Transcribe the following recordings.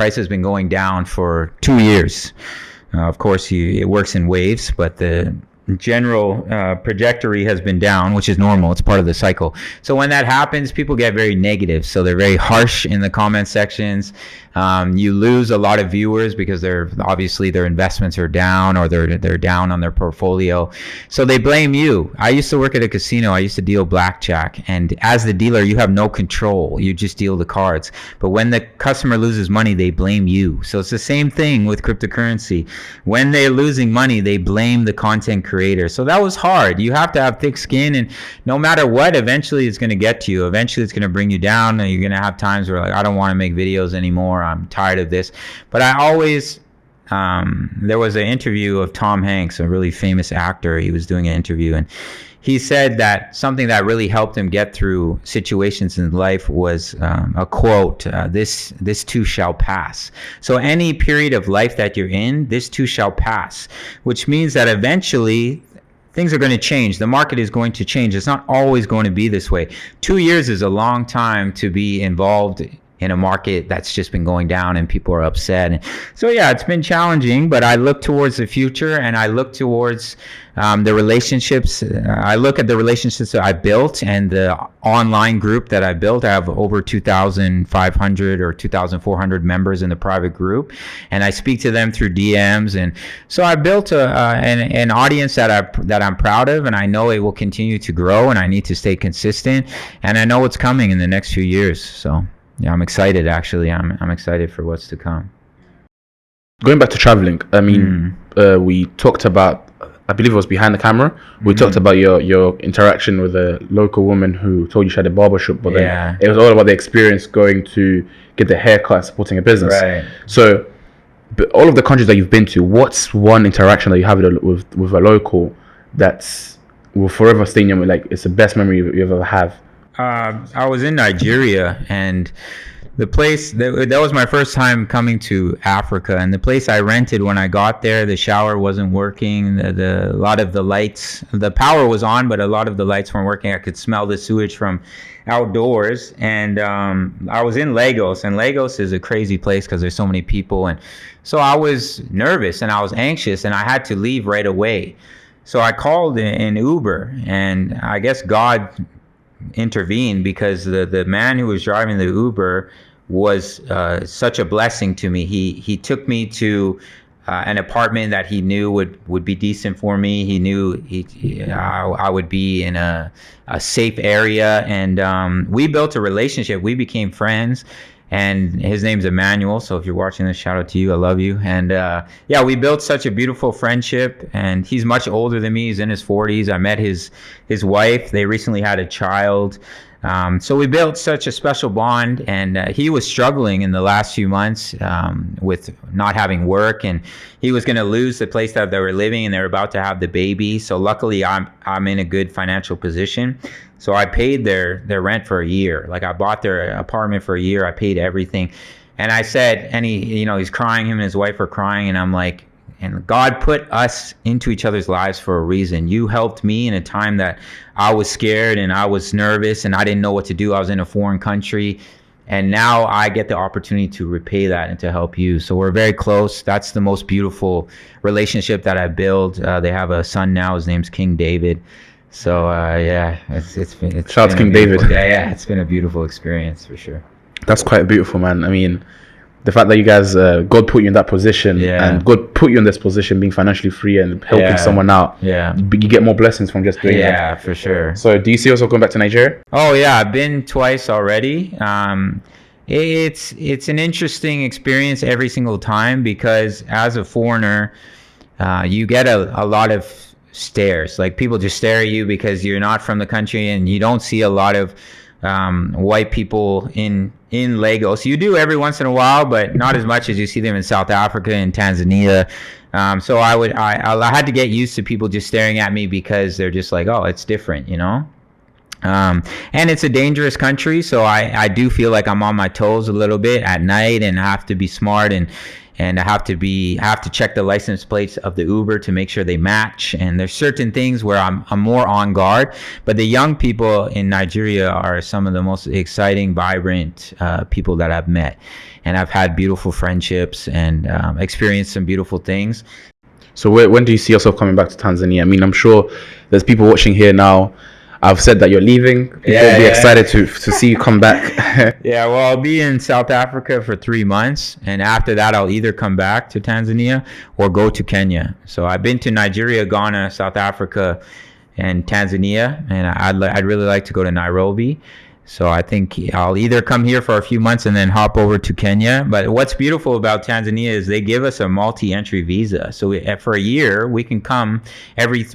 price has been going down for 2 years. Of course, it works in waves, but the general trajectory has been down, which is normal. It's part of the cycle. So when that happens, people get very negative. So they're very harsh in the comment sections. You lose a lot of viewers because they're obviously their investments are down, or they're down on their portfolio. So they blame you. I used to work at a casino. I used to deal blackjack, and as the dealer, you have no control. You just deal the cards. But when the customer loses money, they blame you. So it's the same thing with cryptocurrency. When they're losing money, they blame the content creator. So that was hard. You have to have thick skin, and no matter what, eventually it's going to get to you. Eventually it's going to bring you down, and you're going to have times where like, I don't want to make videos anymore. I'm tired of this. But I always, there was an interview of Tom Hanks, a really famous actor. He was doing an interview, and he said that something that really helped him get through situations in life was a quote, this too shall pass. So any period of life that you're in, this too shall pass, which means that eventually things are going to change. The market is going to change. It's not always going to be this way. 2 years is a long time to be involved in a market that's just been going down and people are upset. And so yeah, it's been challenging, but I look towards the future, and I look towards the relationships. I look at the relationships that I built and the online group that I built. I have over 2,500 or 2,400 members in the private group, and I speak to them through DMs. And so I built an audience that I'm proud of, and I know it will continue to grow, and I need to stay consistent, and I know what's coming in the next few years. So yeah, I'm excited. Actually, I'm excited for what's to come. Going back to traveling, I mean, we talked about, I believe it was behind the camera. We talked about your interaction with a local woman who told you she had a barbershop, but then it was all about the experience going to get the haircut and supporting a business. Right. So, but all of the countries that you've been to, what's one interaction that you have with a local that's will forever stay in your, like, it's the best memory you ever have? I was in Nigeria, and the place that was my first time coming to Africa, and the place I rented when I got there, the shower wasn't working. A lot of the lights, the power was on, but a lot of the lights weren't working. I could smell the sewage from outdoors. And I was in Lagos, and Lagos is a crazy place because there's so many people, and so I was nervous and I was anxious, and I had to leave right away. So I called an Uber, and I guess God intervened, because the man who was driving the Uber was such a blessing to me. He took me to an apartment that he knew would be decent for me. He knew I would be in a safe area, and we built a relationship. We became friends, and his name's Emmanuel. So if you're watching this, shout out to you. I love you. And yeah, we built such a beautiful friendship, and he's much older than me. He's in his 40s. I met his wife. They recently had a child. So we built such a special bond, and he was struggling in the last few months with not having work, and he was going to lose the place that they were living, and they were about to have the baby. So luckily I'm in a good financial position. So I paid their rent for a year. Like, I bought their apartment for a year. I paid everything. And I said, and he's crying, him and his wife are crying, and I'm like, and God put us into each other's lives for a reason. You helped me in a time that I was scared and I was nervous and I didn't know what to do. I was in a foreign country, and now I get the opportunity to repay that and to help you. So we're very close. That's the most beautiful relationship that I built. They have a son now. His name's King David. So yeah, it's been shout out to King David. Yeah, it's been a beautiful experience for sure. That's quite beautiful, man. I mean, the fact that you guys, God put you in that position, and God put you in this position, being financially free and helping someone out. Yeah, you get more blessings from just doing that. Yeah, for sure. So do you see yourself going back to Nigeria? Oh yeah, I've been twice already. It's an interesting experience every single time, because as a foreigner, you get a lot of stares. Like, people just stare at you because you're not from the country, and you don't see a lot of white people in Lagos. You do every once in a while, but not as much as you see them in South Africa and Tanzania. So I had to get used to people just staring at me, because they're just like, oh, it's different, and it's a dangerous country, so I do feel like I'm on my toes a little bit at night, and I have to be smart and and I have to check the license plates of the Uber to make sure they match. And there's certain things where I'm more on guard. But the young people in Nigeria are some of the most exciting, vibrant people that I've met, and I've had beautiful friendships and experienced some beautiful things. So when do you see yourself coming back to Tanzania? I mean, I'm sure there's people watching here now. I've said that you're leaving. People will be excited to see you come back. Yeah, well, I'll be in South Africa for 3 months, and after that, I'll either come back to Tanzania or go to Kenya. So I've been to Nigeria, Ghana, South Africa, and Tanzania, and I'd really like to go to Nairobi. So I think I'll either come here for a few months and then hop over to Kenya. But what's beautiful about Tanzania is they give us a multi-entry visa. So for a year, we can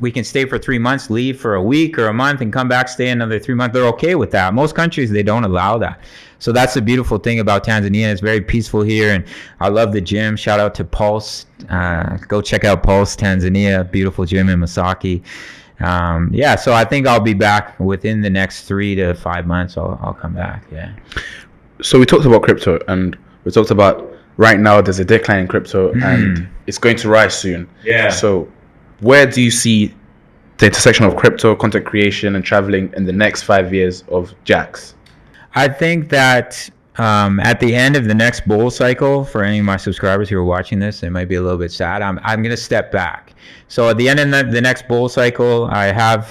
we can stay for 3 months, leave for a week or a month, and come back, stay another 3 months. They're okay with that. Most countries, they don't allow that. So that's the beautiful thing about Tanzania. It's very peaceful here, and I love the gym. Shout out to Pulse. Go check out Pulse Tanzania, beautiful gym in Masaki. So I think I'll be back within the next 3 to 5 months. I'll come back. Yeah. So we talked about crypto, and we talked about right now there's a decline in crypto, and it's going to rise soon. Yeah. So where do you see the intersection of crypto, content creation, and traveling in the next 5 years of Jaxx? I think that at the end of the next bull cycle, for any of my subscribers who are watching this, they might be a little bit sad. I'm going to step back. So at the end of the next bull cycle, I have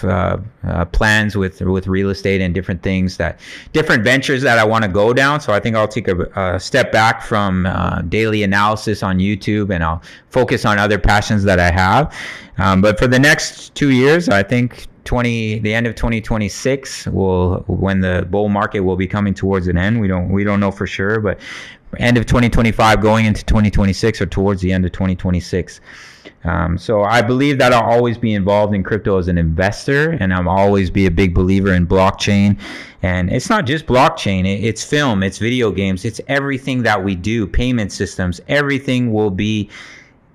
plans with real estate and different ventures that I want to go down. So I think I'll take a step back from daily analysis on YouTube, and I'll focus on other passions that I have. But for the next 2 years, I think the end of 2026 when the bull market will be coming towards an end. We don't know for sure, but end of 2025 going into 2026, or towards the end of 2026. So I believe that I'll always be involved in crypto as an investor, and I'll always be a big believer in blockchain. And it's not just blockchain, it's film, it's video games, it's everything that we do, payment systems,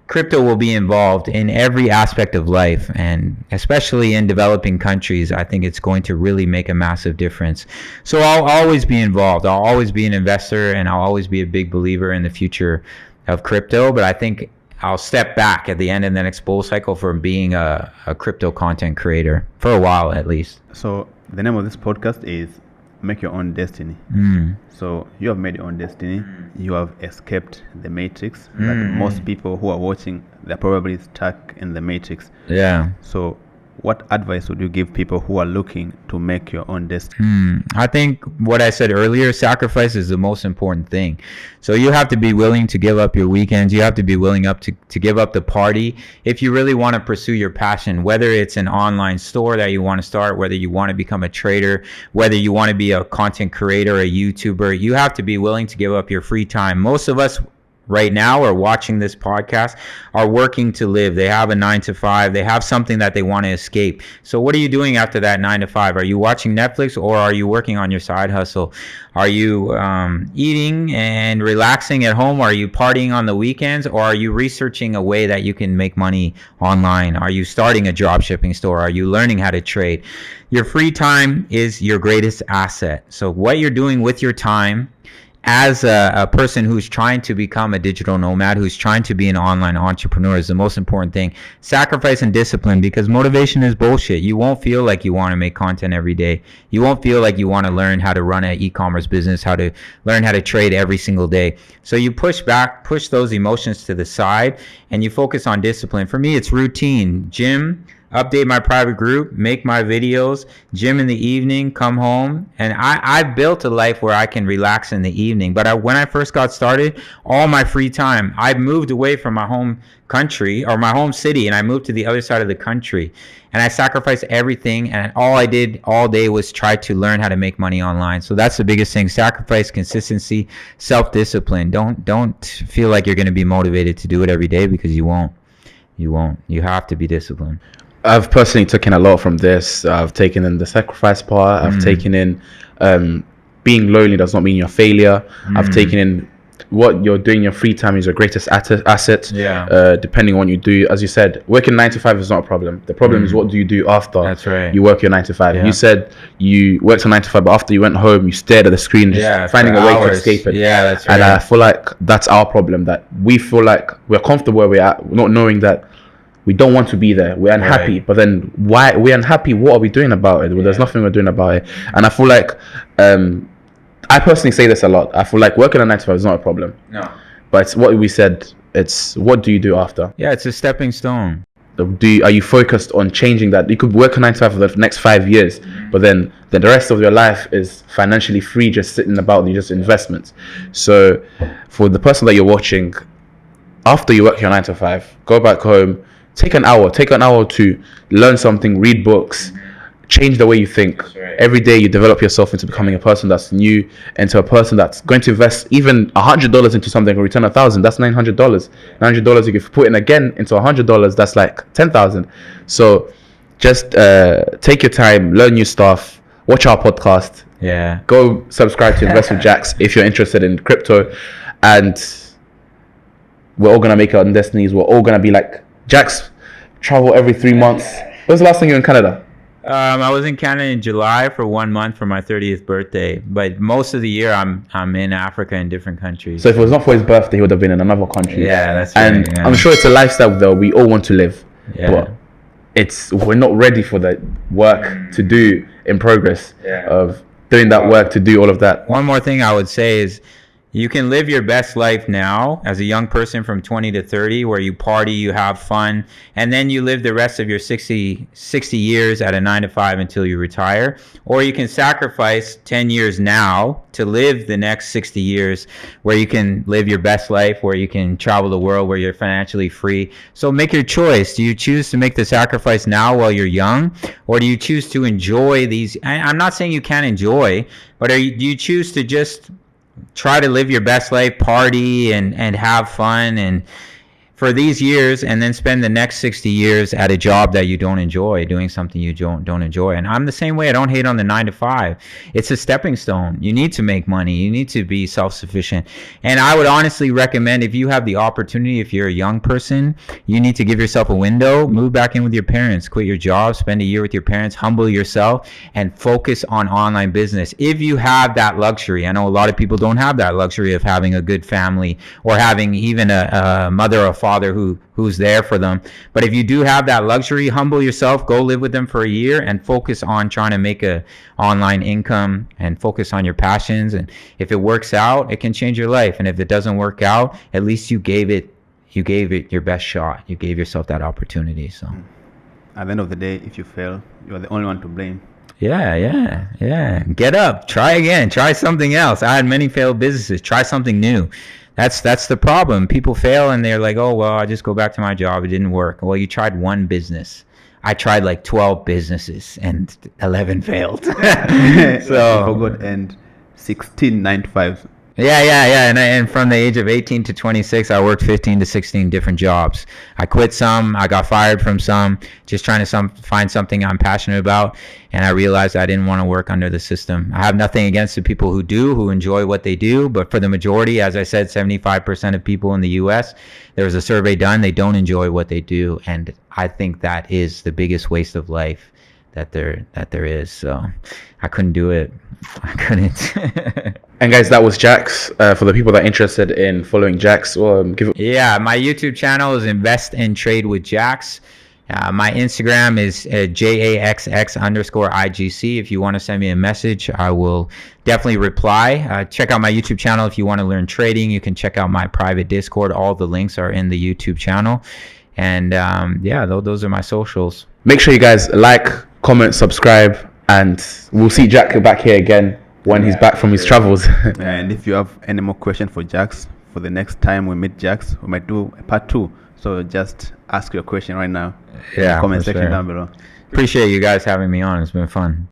crypto will be involved in every aspect of life, and especially in developing countries. I think it's going to really make a massive difference. So I'll always be involved. I'll always be an investor, and I'll always be a big believer in the future of crypto. But I think I'll step back at the end of the next bull cycle from being a crypto content creator for a while, at least. So the name of this podcast is Make Your Own Destiny. So you have made your own destiny. You have escaped the matrix. But most people who are watching, they're probably stuck in the matrix. Yeah. So what advice would you give people who are looking to make your own destiny? I think what I said earlier, sacrifice is the most important thing. So you have to be willing to give up your weekends. You have to be willing to give up the party if you really want to pursue your passion, whether it's an online store that you want to start, whether you want to become a trader, whether you want to be a content creator, a YouTuber. You have to be willing to give up your free time. Most of us right now are watching this podcast are working to live. They have a 9 to 5. They have something that they want to escape. So what are you doing after that 9 to 5? Are you watching Netflix, or are you working on your side hustle? Are you eating and relaxing at home? Are you partying on the weekends, or are you researching a way that you can make money online? Are you starting a drop shipping store? Are you learning how to trade? Your free time is your greatest asset. So what you're doing with your time as a person who's trying to become a digital nomad, who's trying to be an online entrepreneur, is the most important thing. Sacrifice and discipline, because motivation is bullshit. You won't feel like you want to make content every day. You won't feel like you want to learn how to run an e-commerce business, how to learn how to trade every single day. So you push those emotions to the side, and you focus on discipline. For me, it's routine. Gym, update my private group, make my videos, gym in the evening, come home. And I've built a life where I can relax in the evening. But when I first got started, all my free time, I moved away from my home country or my home city, and I moved to the other side of the country. And I sacrificed everything, and all I did all day was try to learn how to make money online. So that's the biggest thing: sacrifice, consistency, self-discipline. Don't feel like you're going to be motivated to do it every day, because you won't. You have to be disciplined. I've personally taken a lot from this. I've taken in the sacrifice part. I've taken in being lonely does not mean you're a failure. I've taken in what you're doing in your free time is your greatest asset. Depending on what you do, as you said, working 9 to 5 is not a problem. The problem is what do you do after you work your 9 to 5. You said you worked on 9 to 5, but after you went home, you stared at the screen, just finding a way to escape it. That's right. And I feel like that's our problem, that we feel like we're comfortable where we're at, not knowing that we don't want to be there. We're unhappy, but then why we're unhappy? What are we doing about it? Well, there's nothing we're doing about it. And I feel like, I personally say this a lot. I feel like working a 9 to 5 is not a problem. No. But it's what we said. It's what do you do after? Yeah, it's a stepping stone. Are you focused on changing that? You could work a 9 to 5 for the next 5 years, but then the rest of your life is financially free, just sitting about, just investments. So for the person that you're watching, after you work your 9 to 5, go back home. Take an hour to learn something, read books, change the way you think. Every day you develop yourself into becoming a person that's new, into a person that's going to invest even $100 into something and return $1,000. That's $900. $900 you can put in again into $100. That's like $10,000. So just take your time, learn new stuff, watch our podcast. Go subscribe to Invest with Jaxx if you're interested in crypto, and we're all gonna make our own destinies. We're all gonna be like Jaxx. Travel every 3 months. When was the last time you were in Canada? I was in Canada in July for 1 month for my 30th birthday, but most of the year I'm in Africa in different countries. So if it was not for his birthday, he would have been in another country. That's right. And I'm sure it's a lifestyle that we all want to live. But we're not ready for the work to do in progress of doing that work to do all of that. One more thing I would say is, you can live your best life now as a young person from 20 to 30, where you party, you have fun, and then you live the rest of your 60 years at a 9 to 5 until you retire. Or you can sacrifice 10 years now to live the next 60 years where you can live your best life, where you can travel the world, where you're financially free. So make your choice. Do you choose to make the sacrifice now while you're young, or do you choose to enjoy these? I'm not saying you can't enjoy, but do you choose to just try to live your best life, party and have fun and for these years, and then spend the next 60 years at a job that you don't enjoy, doing something you don't enjoy? And I'm the same way. I don't hate on the 9 to 5. It's a stepping stone. You need to make money. You need to be self-sufficient. And I would honestly recommend, if you have the opportunity, if you're a young person, you need to give yourself a window, move back in with your parents, quit your job, spend a year with your parents, humble yourself, and focus on online business. If you have that luxury. I know a lot of people don't have that luxury of having a good family, or having even a mother or father who's there for them. But if you do have that luxury, humble yourself, go live with them for a year, and focus on trying to make a online income, and focus on your passions. And if it works out, it can change your life. And if it doesn't work out, at least you gave it your best shot. You gave yourself that opportunity. So at the end of the day, if you fail, you're the only one to blame. Yeah. Get up, try again, try something else. I had many failed businesses. Try something new. That's the problem. People fail and they're like, oh, well, I just go back to my job. It didn't work. Well, you tried one business. I tried like 12 businesses and 11 failed. So good. And 16 9 to 5s. Yeah. And from the age of 18 to 26, I worked 15 to 16 different jobs. I quit some. I got fired from some, just trying to find something I'm passionate about. And I realized I didn't want to work under the system. I have nothing against the people who enjoy what they do. But for the majority, as I said, 75% of people in the U.S., there was a survey done, they don't enjoy what they do. And I think that is the biggest waste of life that there is. So I couldn't do it. I couldn't. And guys, that was Jaxx. For the people that are interested in following Jaxx, my YouTube channel is Invest and Trade with Jaxx. My Instagram is JAXX_IGC. If you want to send me a message, I will definitely reply. Check out my YouTube channel if you want to learn trading. You can check out my private Discord. All the links are in the YouTube channel. And those are my socials. Make sure you guys like, comment, subscribe, and we'll see Jack back here again when he's back from his travels. And if you have any more questions for Jaxx, for the next time we meet Jaxx, we might do a part 2. So just ask your question right now in the comment section down below. Appreciate you guys having me on. It's been fun.